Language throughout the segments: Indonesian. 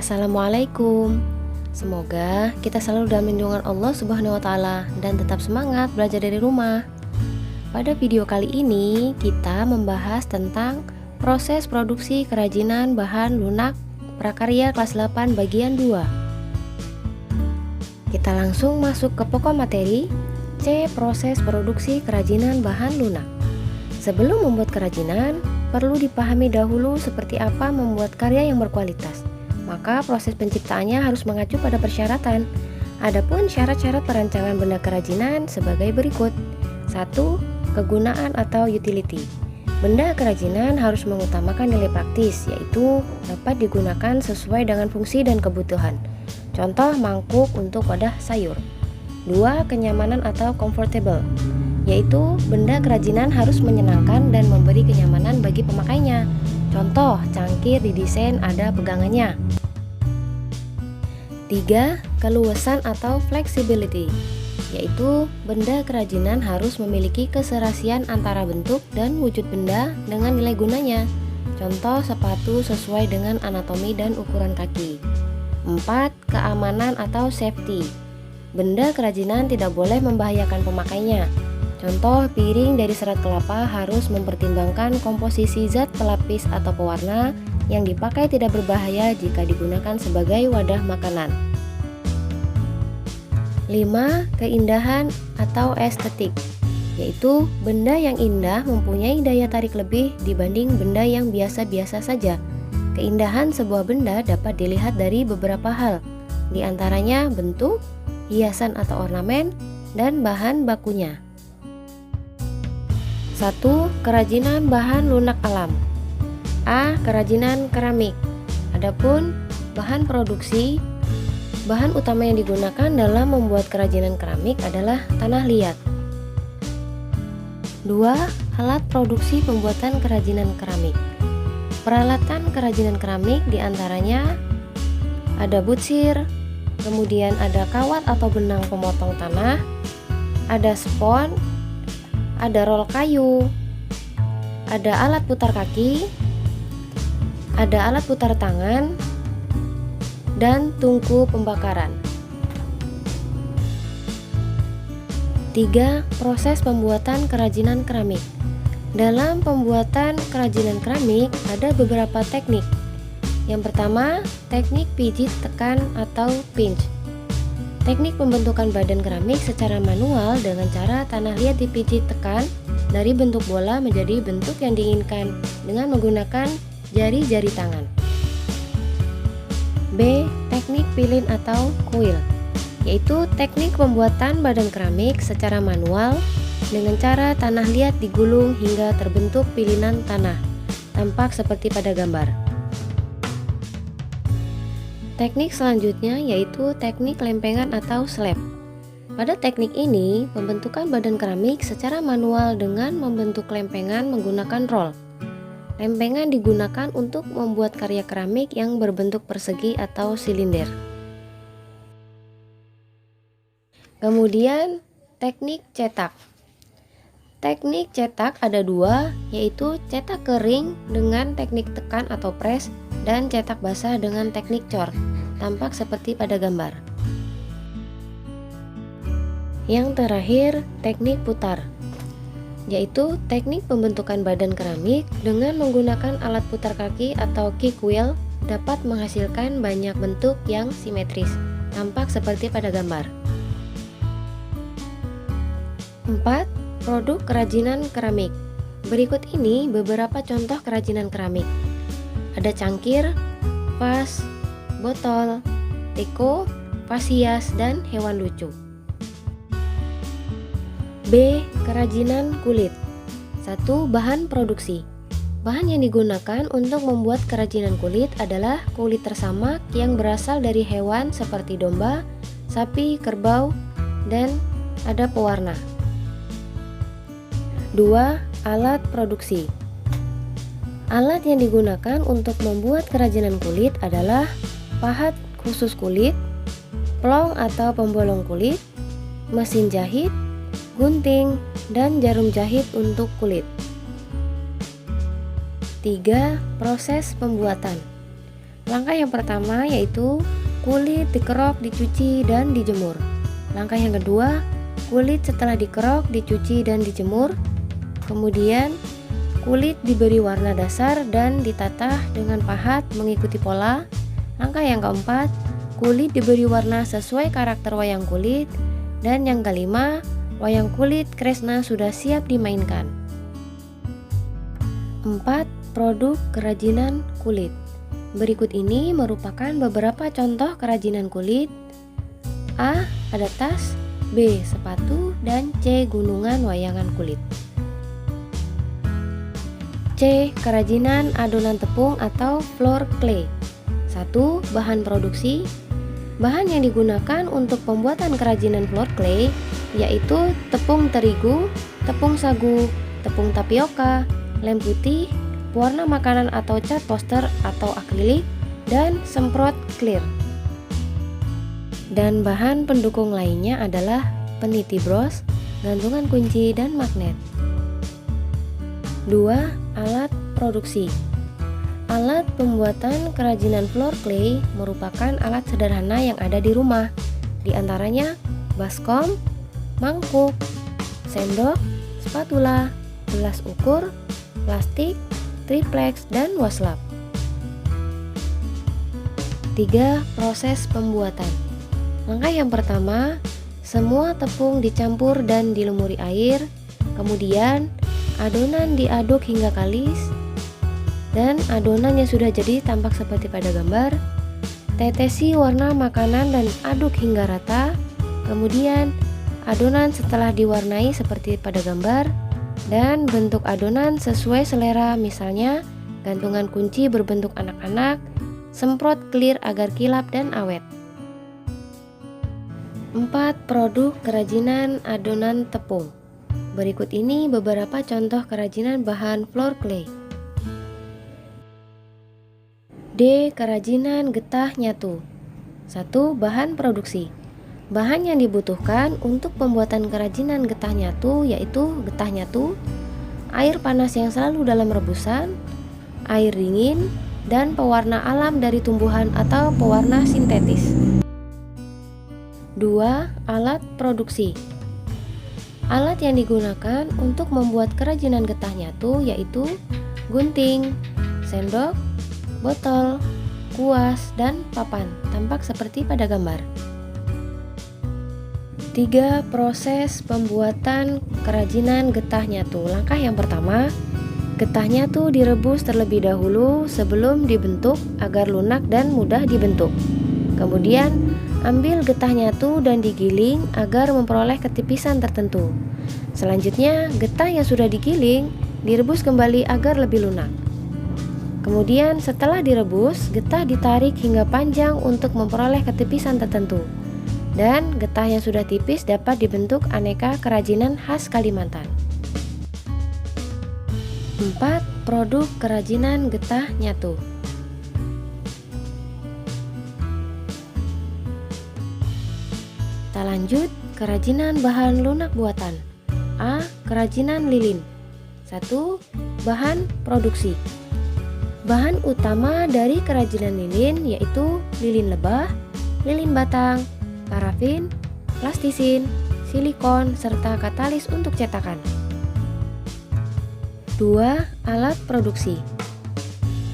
Assalamualaikum. Semoga kita selalu dalam lindungan Allah Subhanahu wa taala dan tetap semangat belajar dari rumah. Pada video kali ini kita membahas tentang proses produksi kerajinan bahan lunak prakarya kelas 8 bagian 2. Kita langsung masuk ke pokok materi C. Proses produksi kerajinan bahan lunak. Sebelum membuat kerajinan, perlu dipahami dahulu seperti apa membuat karya yang berkualitas. Maka proses penciptaannya harus mengacu pada persyaratan. Adapun syarat-syarat perancangan benda kerajinan sebagai berikut. 1. Kegunaan atau utility. Benda kerajinan harus mengutamakan nilai praktis, yaitu dapat digunakan sesuai dengan fungsi dan kebutuhan. Contoh mangkuk untuk wadah sayur. 2. Kenyamanan atau comfortable, yaitu benda kerajinan harus menyenangkan dan memberi kenyamanan bagi pemakainya. Contoh, cangkir didesain ada pegangannya. 3. Keluasan atau flexibility, yaitu benda kerajinan harus memiliki keserasian antara bentuk dan wujud benda dengan nilai gunanya. Contoh, sepatu sesuai dengan anatomi dan ukuran kaki. 4. Keamanan atau safety. Benda kerajinan tidak boleh membahayakan pemakainya. Contoh, piring dari serat kelapa harus mempertimbangkan komposisi zat pelapis atau pewarna yang dipakai tidak berbahaya jika digunakan sebagai wadah makanan. 5. Keindahan atau estetik, yaitu benda yang indah mempunyai daya tarik lebih dibanding benda yang biasa-biasa saja. Keindahan sebuah benda dapat dilihat dari beberapa hal, di antaranya bentuk, hiasan atau ornamen, dan bahan bakunya. 1. Kerajinan bahan lunak alam. A. Kerajinan keramik. Adapun bahan produksi, bahan utama yang digunakan dalam membuat kerajinan keramik adalah tanah liat. 2. Alat produksi pembuatan kerajinan keramik. Peralatan kerajinan keramik diantaranya ada butsir, kemudian ada kawat atau benang pemotong tanah, ada spon, ada rol kayu, ada alat putar kaki, ada alat putar tangan, dan tungku pembakaran. 3. Proses pembuatan kerajinan keramik. Dalam pembuatan kerajinan keramik ada beberapa teknik. Yang pertama, teknik pijit tekan atau pinch. Teknik pembentukan badan keramik secara manual dengan cara tanah liat dipijit tekan dari bentuk bola menjadi bentuk yang diinginkan dengan menggunakan jari-jari tangan. B. Teknik pilin atau kuil, yaitu teknik pembuatan badan keramik secara manual dengan cara tanah liat digulung hingga terbentuk pilinan tanah, tampak seperti pada gambar. Teknik selanjutnya yaitu teknik lempengan atau slab. Pada teknik ini, pembentukan badan keramik secara manual dengan membentuk lempengan menggunakan roll. Lempengan digunakan untuk membuat karya keramik yang berbentuk persegi atau silinder. Kemudian, teknik cetak. Teknik cetak ada dua, yaitu cetak kering dengan teknik tekan atau press dan cetak basah dengan teknik cor, tampak seperti pada gambar. Yang terakhir, teknik putar, yaitu teknik pembentukan badan keramik dengan menggunakan alat putar kaki atau kick wheel dapat menghasilkan banyak bentuk yang simetris, tampak seperti pada gambar. 4. Produk kerajinan keramik. Berikut ini beberapa contoh kerajinan keramik. Ada cangkir, vas, botol, teko, vas hias, dan hewan lucu. B. Kerajinan kulit. 1. Bahan produksi. Bahan yang digunakan untuk membuat kerajinan kulit adalah kulit tersamak yang berasal dari hewan seperti domba, sapi, kerbau, dan ada pewarna. 2. Alat produksi. Alat yang digunakan untuk membuat kerajinan kulit adalah pahat khusus kulit, plong atau pembolong kulit, mesin jahit, gunting, dan jarum jahit untuk kulit. 3. Proses pembuatan. Langkah yang pertama yaitu kulit dikerok, dicuci, dan dijemur. Langkah yang kedua, kulit setelah dikerok, dicuci, dan dijemur. Kemudian kulit diberi warna dasar dan ditatah dengan pahat mengikuti pola. Langkah yang keempat, kulit diberi warna sesuai karakter wayang kulit. Dan yang kelima, wayang kulit Kresna sudah siap dimainkan. 4. Produk kerajinan kulit. Berikut ini merupakan beberapa contoh kerajinan kulit. A. Ada tas, B. Sepatu, dan C. Gunungan wayangan kulit. C. Kerajinan adonan tepung atau floor clay. 1. Bahan produksi. Bahan yang digunakan untuk pembuatan kerajinan floor clay yaitu tepung terigu, tepung sagu, tepung tapioka, lem putih, pewarna makanan atau cat poster atau akrilik, dan semprot clear. Dan bahan pendukung lainnya adalah peniti bros, gantungan kunci, dan magnet. 2. Alat produksi. Alat pembuatan kerajinan floor clay merupakan alat sederhana yang ada di rumah. Di antaranya baskom, mangkuk, sendok, spatula, gelas ukur, plastik, triplex, dan waslap. 3. Proses pembuatan. Langkah yang pertama, semua tepung dicampur dan dilumuri air. Kemudian adonan diaduk hingga kalis. Dan adonan yang sudah jadi tampak seperti pada gambar. Tetesi warna makanan dan aduk hingga rata. Kemudian adonan setelah diwarnai seperti pada gambar. Dan bentuk adonan sesuai selera, misalnya gantungan kunci berbentuk anak-anak, semprot clear agar kilap dan awet. 4. Produk kerajinan adonan tepung. Berikut ini beberapa contoh kerajinan bahan floor clay. D. Kerajinan getah nyatu. 1. Bahan produksi. Bahan yang dibutuhkan untuk pembuatan kerajinan getah nyatu yaitu getah nyatu, air panas yang selalu dalam rebusan, air dingin, dan pewarna alam dari tumbuhan atau pewarna sintetis. 2. Alat produksi. Alat yang digunakan untuk membuat kerajinan getah nyatu yaitu gunting, sendok, botol, kuas, dan papan, tampak seperti pada gambar. 3. Proses pembuatan kerajinan getah nyatu. Langkah yang pertama, getah nyatu direbus terlebih dahulu sebelum dibentuk agar lunak dan mudah dibentuk. Kemudian, ambil getah nyatu dan digiling agar memperoleh ketipisan tertentu. Selanjutnya, getah yang sudah digiling direbus kembali agar lebih lunak. Kemudian setelah direbus, getah ditarik hingga panjang untuk memperoleh ketipisan tertentu. Dan getah yang sudah tipis dapat dibentuk aneka kerajinan khas Kalimantan. 4. Produk kerajinan getah nyatu. Kita lanjut, kerajinan bahan lunak buatan. A. Kerajinan lilin. 1. Bahan produksi. Bahan utama dari kerajinan lilin yaitu lilin lebah, lilin batang, parafin, plastisin, silikon, serta katalis untuk cetakan. 2. Alat produksi.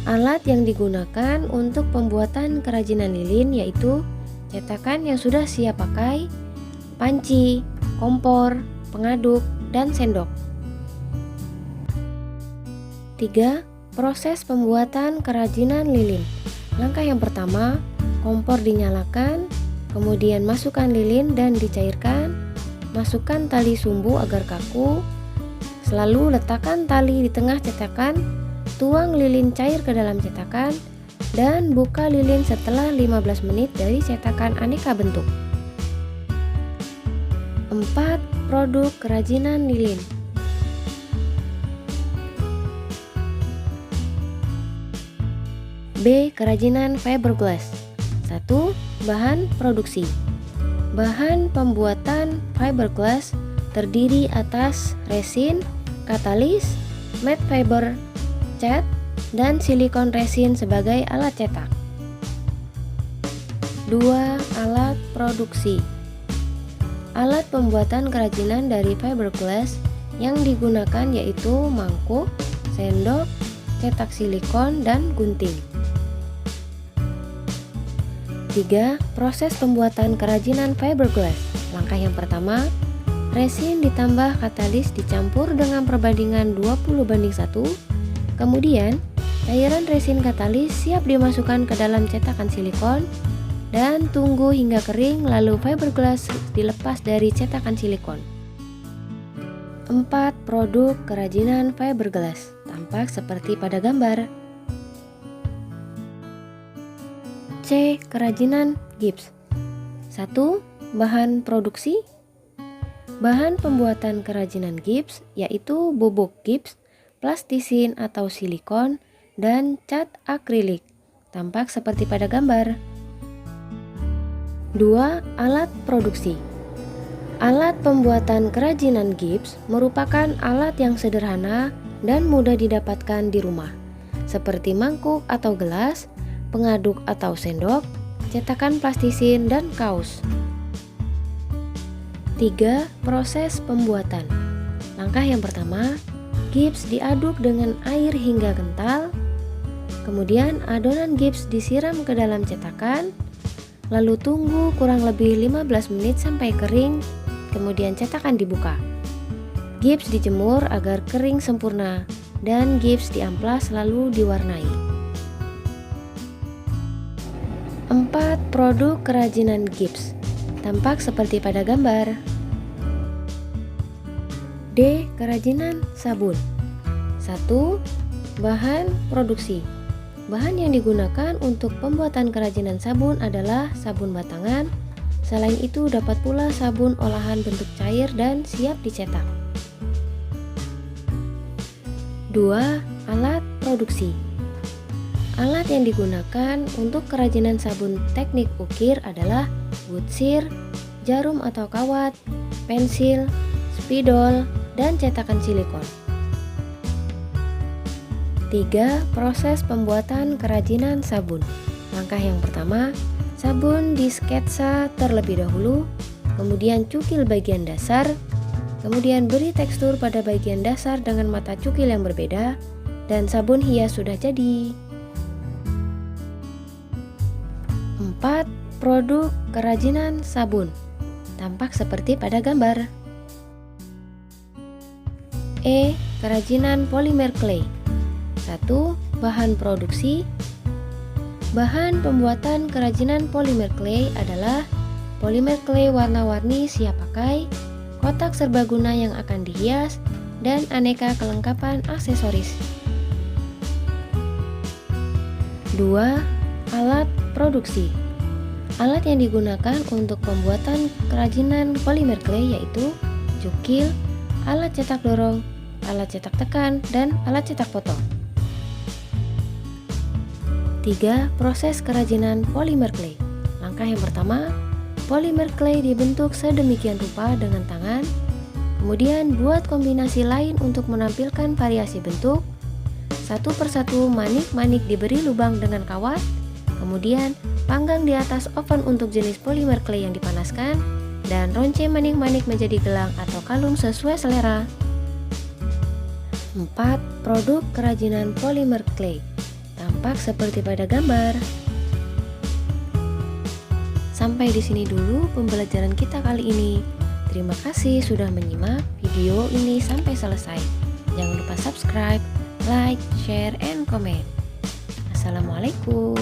Alat yang digunakan untuk pembuatan kerajinan lilin yaitu cetakan yang sudah siap pakai, panci, kompor, pengaduk, dan sendok. 3. Proses pembuatan kerajinan lilin. Langkah yang pertama, kompor dinyalakan, kemudian masukkan lilin dan dicairkan. Masukkan tali sumbu agar kaku. Selalu letakkan tali di tengah cetakan, tuang lilin cair ke dalam cetakan, dan buka lilin setelah 15 menit dari cetakan aneka bentuk. 4. Produk kerajinan lilin. B. Kerajinan fiberglass. 1. Bahan produksi. Bahan pembuatan fiberglass terdiri atas resin, katalis, matte fiber, cat, dan silikon resin sebagai alat cetak. 2. Alat produksi. Alat pembuatan kerajinan dari fiberglass yang digunakan yaitu mangkuk, sendok, cetak silikon, dan gunting. 3. Proses pembuatan kerajinan fiberglass. Langkah yang pertama, resin ditambah katalis dicampur dengan perbandingan 20:1. Kemudian, cairan resin katalis siap dimasukkan ke dalam cetakan silikon dan tunggu hingga kering, lalu fiberglass dilepas dari cetakan silikon. 4. Produk kerajinan fiberglass tampak seperti pada gambar. C. Kerajinan gips. 1. Bahan produksi. Bahan pembuatan kerajinan gips yaitu bubuk gips, plastisin atau silikon, dan cat akrilik. Tampak seperti pada gambar. 2. Alat produksi. Alat pembuatan kerajinan gips merupakan alat yang sederhana dan mudah didapatkan di rumah, seperti mangkuk atau gelas, pengaduk atau sendok, cetakan plastisin, dan kaos. 3. Proses pembuatan. Langkah yang pertama, gips diaduk dengan air hingga kental. Kemudian adonan gips disiram ke dalam cetakan, lalu tunggu kurang lebih 15 menit sampai kering. Kemudian cetakan dibuka. Gips dijemur agar kering sempurna dan gips diamplas lalu diwarnai. 4. Produk kerajinan gips tampak seperti pada gambar. D. Kerajinan sabun. 1. Bahan produksi. Bahan yang digunakan untuk pembuatan kerajinan sabun adalah sabun batangan. Selain itu dapat pula sabun olahan bentuk cair dan siap dicetak. 2. Alat produksi. Alat yang digunakan untuk kerajinan sabun teknik ukir adalah butsir, jarum atau kawat, pensil, spidol, dan cetakan silikon. 3. Proses pembuatan kerajinan sabun. Langkah yang pertama, sabun disketsa terlebih dahulu, kemudian cukil bagian dasar, kemudian beri tekstur pada bagian dasar dengan mata cukil yang berbeda, dan sabun hias sudah jadi. 4. Produk kerajinan sabun tampak seperti pada gambar. E. Kerajinan polimer clay. 1. Bahan produksi. Bahan pembuatan kerajinan polimer clay adalah polimer clay warna-warni siap pakai, kotak serbaguna yang akan dihias, dan aneka kelengkapan aksesoris. 2. Alat produksi. Alat yang digunakan untuk pembuatan kerajinan polimer clay yaitu cukil, alat cetak dorong, alat cetak tekan, dan alat cetak foto. 3. Proses kerajinan polimer clay. Langkah yang pertama, polimer clay dibentuk sedemikian rupa dengan tangan. Kemudian buat kombinasi lain untuk menampilkan variasi bentuk. Satu persatu manik-manik diberi lubang dengan kawat. Kemudian panggang di atas oven untuk jenis polimer clay yang dipanaskan, dan ronce manik-manik menjadi gelang atau kalung sesuai selera. 4. Produk kerajinan polimer clay tampak seperti pada gambar. Sampai di sini dulu pembelajaran kita kali ini. Terima kasih sudah menyimak video ini sampai selesai. Jangan lupa subscribe, like, share, and comment. Assalamualaikum.